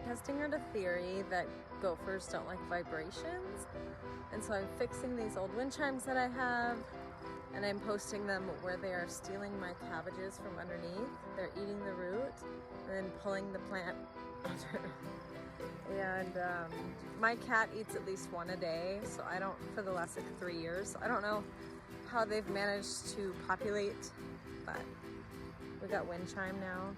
Testing out a theory that gophers don't like vibrations, and so I'm fixing these old wind chimes that I have, and I'm posting them where they are stealing my cabbages from underneath. They're eating the root and then pulling the plant under. And my cat eats at least one a day, so I don't, for the last like 3 years, so I don't know how they've managed to populate, but we got wind chime now.